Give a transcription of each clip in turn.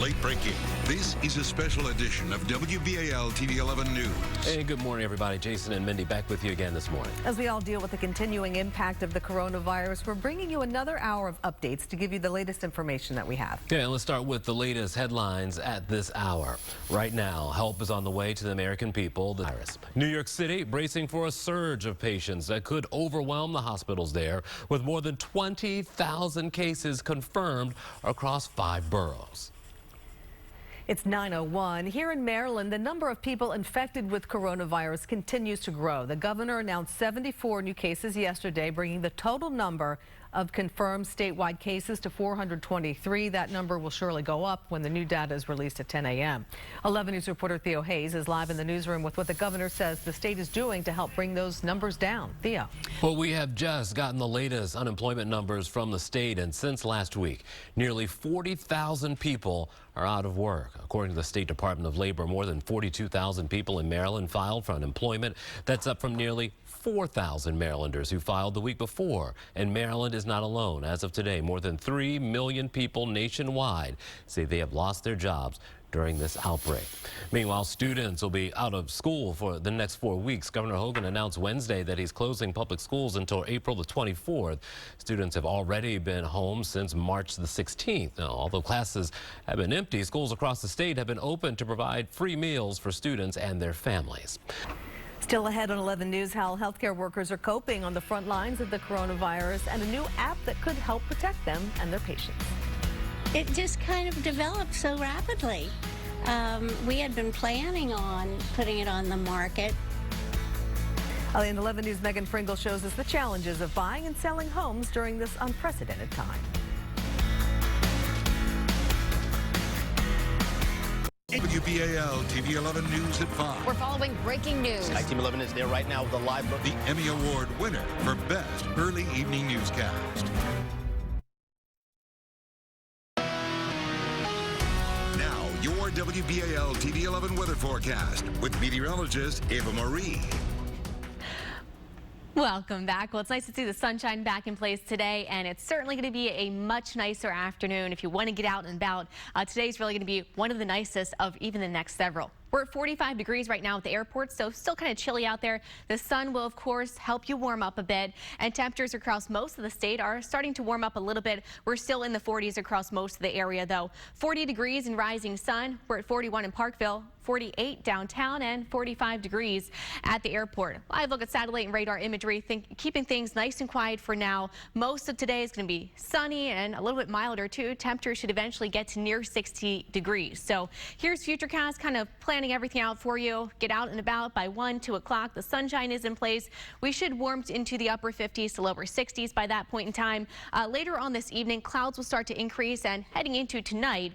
Late breaking. This is a special edition of WBAL-TV 11 News. Hey, good morning, everybody. Jason and Mindy back with you again this morning. As we all deal with the continuing impact of the coronavirus, we're bringing you another hour of updates to give you the latest information that we have. Yeah, let's start with the latest headlines at this hour. Right now, help is on the way to the American people. The virus. New York City bracing for a surge of patients that could overwhelm the hospitals there, with more than 20,000 cases confirmed across 5 boroughs. It's 9:01. Here in Maryland, the number of people infected with coronavirus continues to grow. The governor announced 74 new cases yesterday, bringing the total number of confirmed statewide cases to 423. That number will surely go up when the new data is released at 10 a.m. 11 News reporter Theo Hayes is live in the newsroom with what the governor says the state is doing to help bring those numbers down. Theo. Well, we have just gotten the latest unemployment numbers from the state, and since last week, nearly 40,000 people are out of work. According to the State Department of Labor, more than 42,000 people in Maryland filed for unemployment. That's up from nearly 4,000 Marylanders who filed the week before. And Maryland is not alone. As of today, more than 3 million people nationwide say they have lost their jobs during this outbreak. Meanwhile, students will be out of school for the next 4 weeks. Governor Hogan announced Wednesday that he's closing public schools until April the 24th. Students have already been home since March the 16th. Now, although classes have been empty, schools across the state have been open to provide free meals for students and their families. Still ahead on 11 News, how healthcare workers are coping on the front lines of the coronavirus and a new app that could help protect them and their patients. It just kind of developed so rapidly. We had been planning on putting it on the market. In 11 News, Megan Pringle shows us the challenges of buying and selling homes during this unprecedented time. WBAL-TV 11 News at 5. We're following breaking news. Team 11 is there right now with a live look. The Emmy Award winner for Best Early Evening Newscast. Now, your WBAL-TV 11 weather forecast with meteorologist Ava Marie. Welcome back. Well, it's nice to see the sunshine back in place today, and it's certainly going to be a much nicer afternoon if you want to get out and about. Today's really going to be one of the nicest of even the next several. We're at 45 degrees right now at the airport, so still kind of chilly out there. The sun will, of course, help you warm up a bit, and temperatures across most of the state are starting to warm up a little bit. We're still in the 40s across most of the area, though. 40 degrees and rising sun. We're at 41 in Parkville, 48 downtown, and 45 degrees at the airport. Live look at satellite and radar imagery, keeping things nice and quiet for now. Most of today is going to be sunny and a little bit milder, too. Temperatures should eventually get to near 60 degrees. So here's Futurecast kind of planning everything out for you. Get out and about by 1, 2 o'clock. The sunshine is in place. We should warm into the upper 50s to lower 60s by that point in time. Later on this evening, clouds will start to increase, and heading into tonight,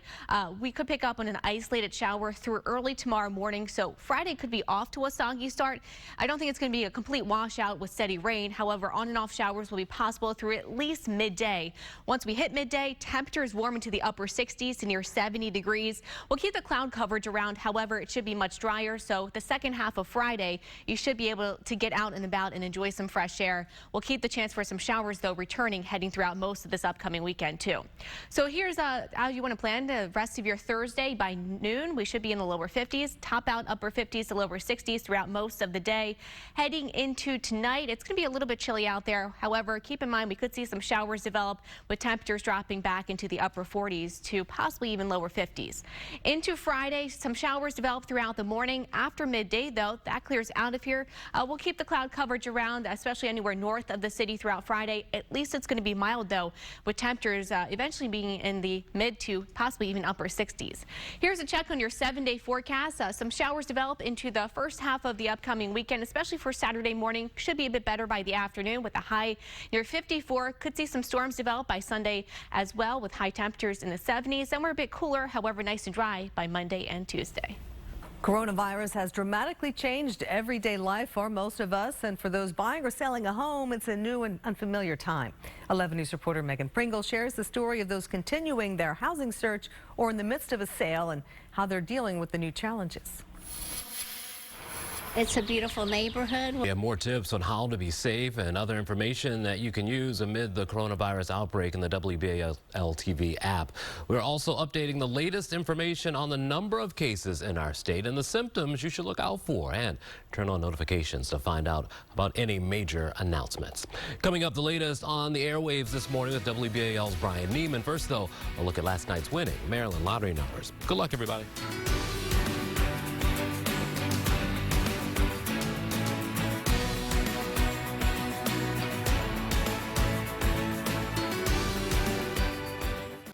we could pick up on an isolated shower through early tomorrow morning. So Friday could be off to a soggy start. I don't think it's going to be a complete washout with steady rain. However, on and off showers will be possible through at least midday. Once we hit midday, temperatures warm into the upper 60s to near 70 degrees. We'll keep the cloud coverage around. However, it should be much drier. So the second half of Friday, you should be able to get out and about and enjoy some fresh air. We'll keep the chance for some showers, though, returning heading throughout most of this upcoming weekend, too. So here's how you want to plan the rest of your Thursday. By noon, we should be in the lower 50s, top out upper 50s to lower 60s throughout most of the day. Heading into tonight, it's going to be a little bit chilly out there. However, keep in mind we could see some showers develop with temperatures dropping back into the upper 40s to possibly even lower 50s. Into Friday, some showers develop throughout the morning. After midday, though, that clears out of here. We'll keep the cloud coverage around, especially anywhere north of the city throughout Friday. At least it's going to be mild, though, with temperatures eventually being in the mid to possibly even upper 60s. Here's a check on your 7-day forecast. Some showers develop into the first half of the upcoming weekend, especially for Saturday morning. Should be a bit better by the afternoon with a high near 54. Could see some storms develop by Sunday as well with high temperatures in the 70s. And we're a bit cooler, however, nice and dry by Monday and Tuesday. Coronavirus has dramatically changed everyday life for most of us, and for those buying or selling a home, it's a new and unfamiliar time. 11 News reporter Megan Pringle shares the story of those continuing their housing search or in the midst of a sale and how they're dealing with the new challenges. It's a beautiful neighborhood. We have more tips on how to be safe and other information that you can use amid the coronavirus outbreak in the WBAL-TV app. We're also updating the latest information on the number of cases in our state and the symptoms you should look out for, and turn on notifications to find out about any major announcements. Coming up, the latest on the airwaves this morning with WBAL's Brian Neiman. First, though, a look at last night's winning Maryland lottery numbers. Good luck, everybody.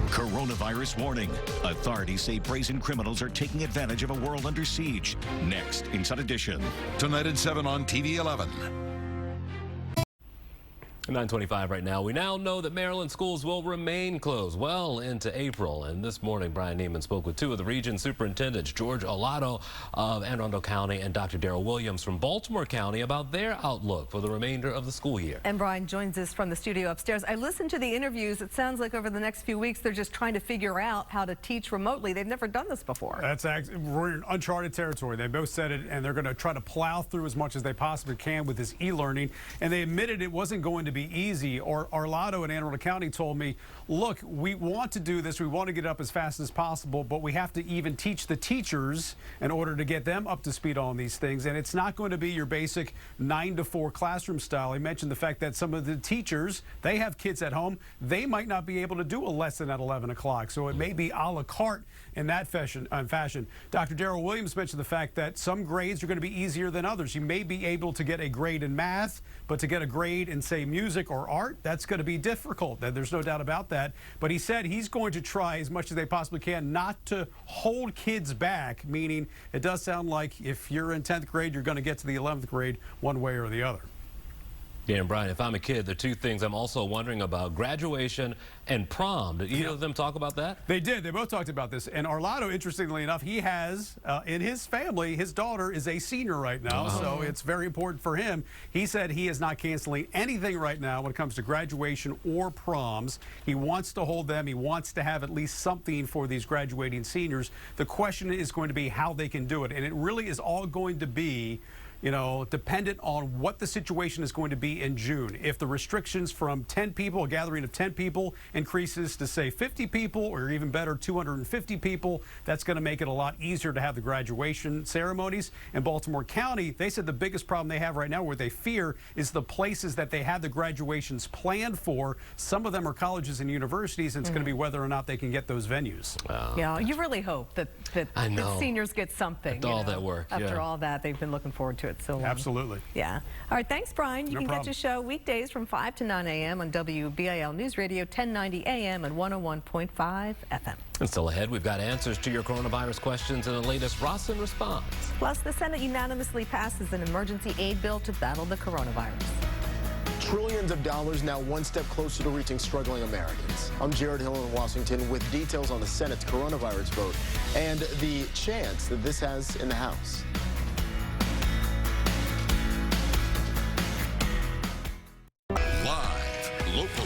Coronavirus warning. Authorities say brazen criminals are taking advantage of a world under siege. Next, Inside Edition. Tonight at 7 on TV 11. 9:25 right now. We now know that Maryland schools will remain closed well into April. And this morning, Brian Neiman spoke with two of the region's superintendents, George Olato of Anne Arundel County and Dr. Darrell Williams from Baltimore County, about their outlook for the remainder of the school year. And Brian joins us from the studio upstairs. I listened to the interviews. It sounds like over the next few weeks, they're just trying to figure out how to teach remotely. They've never done this before. We're in uncharted territory. They both said it, and they're going to try to plow through as much as they possibly can with this e-learning. And they admitted it wasn't going to be easy. Arlotto in Anne Arundel County told me, look, we want to do this. We want to get up as fast as possible, but we have to even teach the teachers in order to get them up to speed on these things. And it's not going to be your basic 9 to 4 classroom style. I mentioned the fact that some of the teachers, they have kids at home. They might not be able to do a lesson at 11 o'clock. So it may be a la carte in that fashion. Dr. Darrell Williams mentioned the fact that some grades are going to be easier than others. You may be able to get a grade in math, but to get a grade in, say, music or art, that's going to be difficult. There's no doubt about that. But he said he's going to try as much as they possibly can not to hold kids back, meaning it does sound like if you're in 10th grade, you're going to get to the 11th grade one way or the other. Yeah, and Brian, if I'm a kid, the two things I'm also wondering about: graduation and prom. Did either of them talk about that? They did. They both talked about this. And Arlotto, interestingly enough, he has in his family, his daughter is a senior right now, so it's very important for him. He said he is not canceling anything right now when it comes to graduation or proms. He wants to hold them. He wants to have at least something for these graduating seniors. The question is going to be how they can do it. And it really is all going to be, you know, dependent on what the situation is going to be in June. If the restrictions from 10 people, a gathering of 10 people, increases to, say, 50 people, or even better, 250 people, that's going to make it a lot easier to have the graduation ceremonies. In Baltimore County, they said the biggest problem they have right now, where they fear, is the places that they have the graduations planned for. Some of them are colleges and universities, and it's going to be whether or not they can get those venues. Yeah, you really hope that seniors get something. After all that work. After all that, they've been looking forward to it so long. Absolutely. Yeah. All right, thanks, Brian. You can get your show weekdays from 5 to 9 a.m. on WBAL News Radio 1090 a.m. and 101.5 FM. And still ahead, we've got answers to your coronavirus questions and the latest Rossin response. Plus, the Senate unanimously passes an emergency aid bill to battle the coronavirus. Trillions of dollars now one step closer to reaching struggling Americans. I'm Jared Hill in Washington with details on the Senate's coronavirus vote and the chance that this has in the House. Local,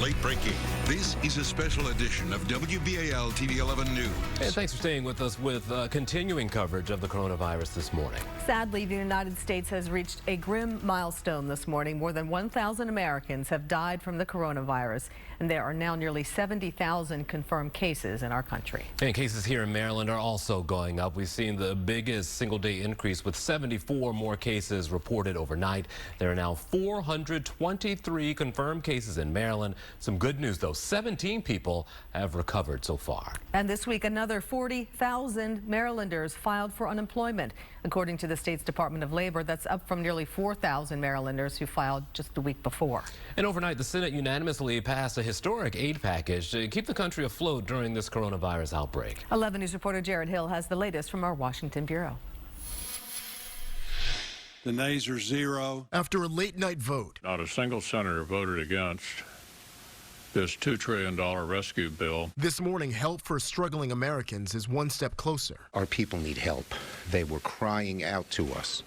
late breaking. This is a special edition of WBAL-TV 11 News. And thanks for staying with us with continuing coverage of the coronavirus this morning. Sadly, the United States has reached a grim milestone this morning. More than 1,000 Americans have died from the coronavirus, and there are now nearly 70,000 confirmed cases in our country. And cases here in Maryland are also going up. We've seen the biggest single-day increase with 74 more cases reported overnight. There are now 423 confirmed cases in Maryland. Some good news, though. 17 people have recovered so far. And this week, another 40,000 Marylanders filed for unemployment. According to the state's Department of Labor, that's up from nearly 4,000 Marylanders who filed just the week before. And overnight, the Senate unanimously passed a historic aid package to keep the country afloat during this coronavirus outbreak. 11 News reporter Jared Hill has the latest from our Washington bureau. The nays are 0. After a late-night vote, not a single senator voted against this $2 trillion rescue bill. This morning, help for struggling Americans is one step closer. Our people need help. They were crying out to us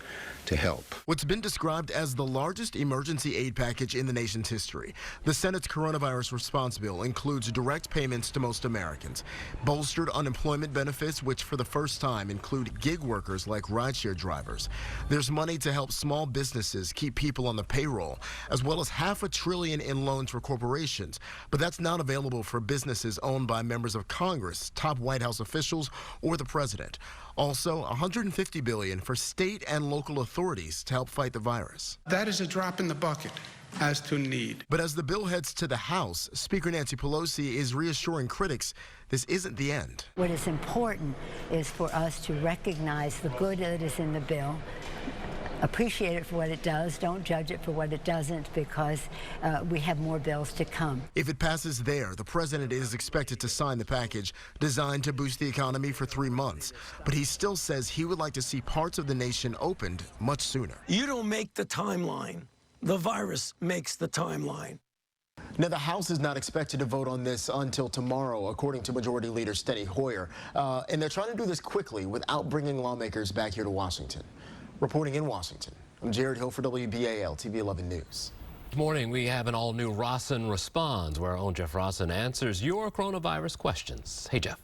to help. What's been described as the largest emergency aid package in the nation's history. The Senate's coronavirus response bill includes direct payments to most Americans, bolstered unemployment benefits, which for the first time include gig workers like rideshare drivers. There's money to help small businesses keep people on the payroll, as well as $500 billion in loans for corporations. But that's not available for businesses owned by members of Congress, top White House officials, or the president. Also, $150 billion for state and local authorities to help fight the virus. That is a drop in the bucket as to need. But as the bill heads to the House, Speaker Nancy Pelosi is reassuring critics this isn't the end. What is important is for us to recognize the good that is in the bill, appreciate it for what it does, don't judge it for what it doesn't, because we have more bills to come. If it passes there, the president is expected to sign the package designed to boost the economy for 3 months. But he still says he would like to see parts of the nation opened much sooner. You don't make the timeline. The virus makes the timeline. Now, the House is not expected to vote on this until tomorrow, according to Majority Leader Steny Hoyer. And they're trying to do this quickly without bringing lawmakers back here to Washington. Reporting in Washington, I'm Jared Hill for WBAL-TV 11 News. This morning, we have an all-new Rossin Responds, where our own Jeff Rossin answers your coronavirus questions. Hey, Jeff.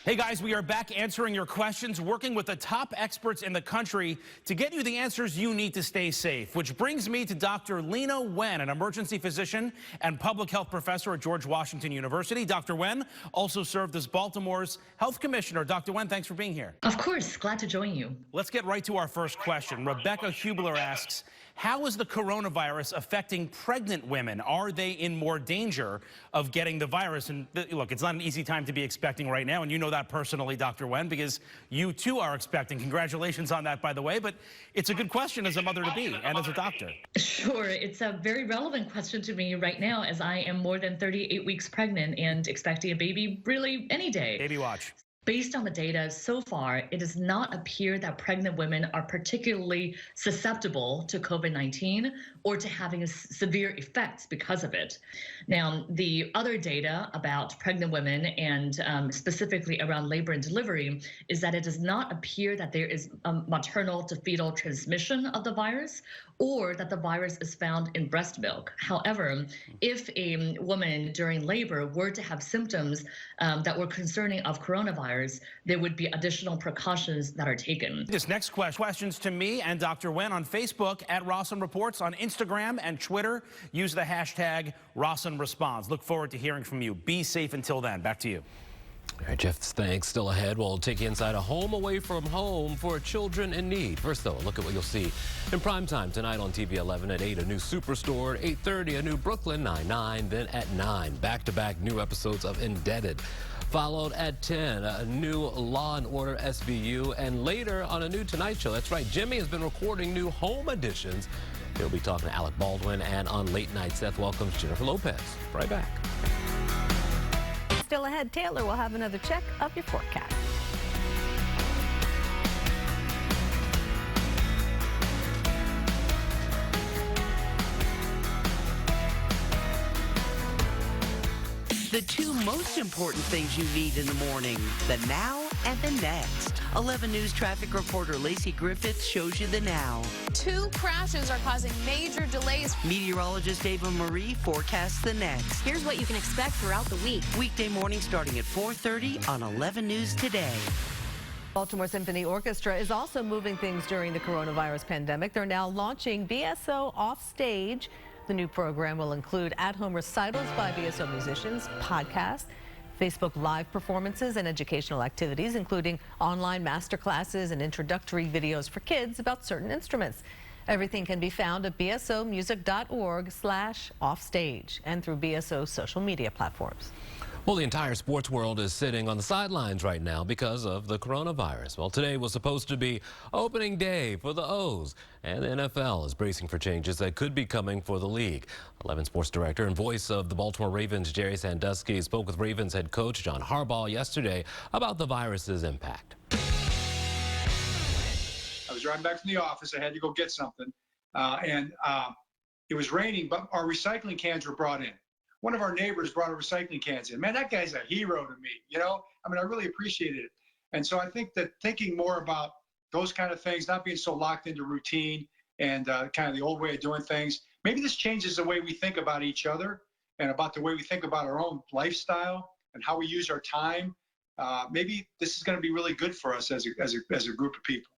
Hey guys, we are back answering your questions, working with the top experts in the country to get you the answers you need to stay safe. Which brings me to Dr. Lena Wen, an emergency physician and public health professor at George Washington University. Dr. Wen also served as Baltimore's health commissioner. Dr. Wen, thanks for being here. Of course, glad to join you. Let's get right to our first question. Rebecca Hubler asks, how is the coronavirus affecting pregnant women? Are they in more danger of getting the virus? And look, it's not an easy time to be expecting right now, and you know that personally, Dr. Wen, because you too are expecting. Congratulations on that, by the way, but it's a good question as a mother-to-be and as a doctor. Sure, it's a very relevant question to me right now, as I am more than 38 weeks pregnant and expecting a baby really any day. Baby watch. Based on the data so far, it does not appear that pregnant women are particularly susceptible to COVID-19 or to having severe effects because of it. Now, the other data about pregnant women and specifically around labor and delivery is that it does not appear that there is maternal to fetal transmission of the virus or that the virus is found in breast milk. However, if a woman during labor were to have symptoms that were concerning of coronavirus, there would be additional precautions that are taken. This next questions to me and Dr. Wen on Facebook at Rossin Reports, on Instagram and Twitter. Use the hashtag Rossin Responds. Look forward to hearing from you. Be safe until then. Back to you. All right, Jeff, thanks. Still ahead, we'll take you inside a home away from home for children in need. First, though, a look at what you'll see in primetime tonight on TV 11 at 8, a new Superstore, 8:30, a new Brooklyn Nine-Nine, then at 9, back-to-back new episodes of Indebted. Followed at 10, a new Law & Order SVU, and later on a new Tonight Show. That's right, Jimmy has been recording new home editions. He'll be talking to Alec Baldwin, and on Late Night, Seth welcomes Jennifer Lopez. Right back. Still ahead, Taylor will have another check of your forecast. The two most important things you need in the morning, the now and the next. 11 News traffic reporter Lacey Griffith shows you the now. 2 crashes are causing major delays. Meteorologist Ava Marie forecasts the next. Here's what you can expect throughout the week. Weekday morning starting at 4:30 on 11 News Today. Baltimore Symphony Orchestra is also moving things during the coronavirus pandemic. They're now launching BSO Offstage. The new program will include at-home recitals by BSO musicians, podcasts, Facebook Live performances, and educational activities, including online master classes and introductory videos for kids about certain instruments. Everything can be found at bsomusic.org/offstage and through BSO social media platforms. Well, the entire sports world is sitting on the sidelines right now because of the coronavirus. Well, today was supposed to be opening day for the O's, and the NFL is bracing for changes that could be coming for the league. 11 sports director and voice of the Baltimore Ravens, Jerry Sandusky, spoke with Ravens head coach John Harbaugh yesterday about the virus's impact. I was driving back from the office. I had to go get something, and it was raining, but our recycling cans were brought in. One of our neighbors brought our recycling cans in. Man, that guy's a hero to me, you know? I mean, I really appreciated it. And so I think that thinking more about those kind of things, not being so locked into routine and kind of the old way of doing things. Maybe this changes the way we think about each other and about the way we think about our own lifestyle and how we use our time. Maybe this is going to be really good for us as a group of people.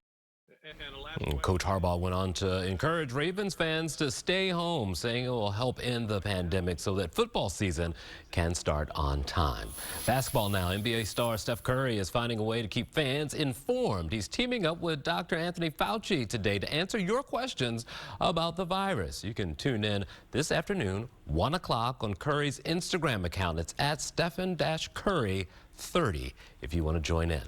Coach Harbaugh went on to encourage Ravens fans to stay home, saying it will help end the pandemic so that football season can start on time. Basketball now. NBA star Steph Curry is finding a way to keep fans informed. He's teaming up with Dr. Anthony Fauci today to answer your questions about the virus. You can tune in this afternoon, 1 o'clock on Curry's Instagram account. It's at Stephen-Curry30 if you want to join in.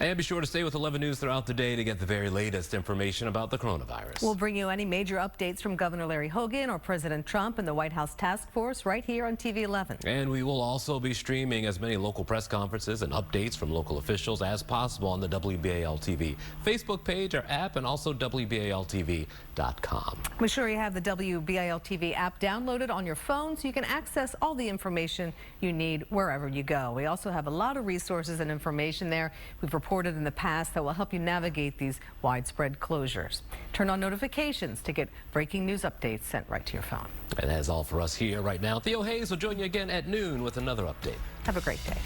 And be sure to stay with 11 News throughout the day to get the very latest information about the coronavirus. We'll bring you any major updates from Governor Larry Hogan or President Trump and the White House task force right here on TV 11. And we will also be streaming as many local press conferences and updates from local officials as possible on the WBAL-TV Facebook page or app, and also WBAL-TV.com. Be sure you have the WBAL-TV app downloaded on your phone so you can access all the information you need wherever you go. We also have a lot of resources and information there we've reported in the past that will help you navigate these widespread closures. Turn on notifications to get breaking news updates sent right to your phone. And that is all for us here right now. Theo Hayes will join you again at noon with another update. Have a great day.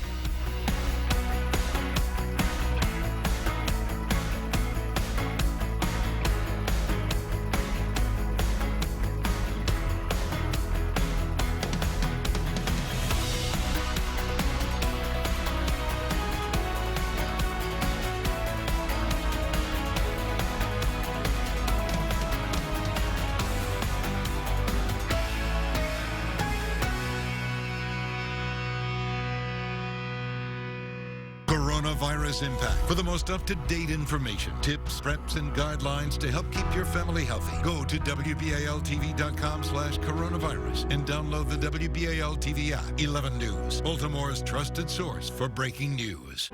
Coronavirus impact. For the most up-to-date information, tips, preps, and guidelines to help keep your family healthy, go to WBALTV.com/coronavirus and download the WBAL-TV app. 11 News, Baltimore's trusted source for breaking news.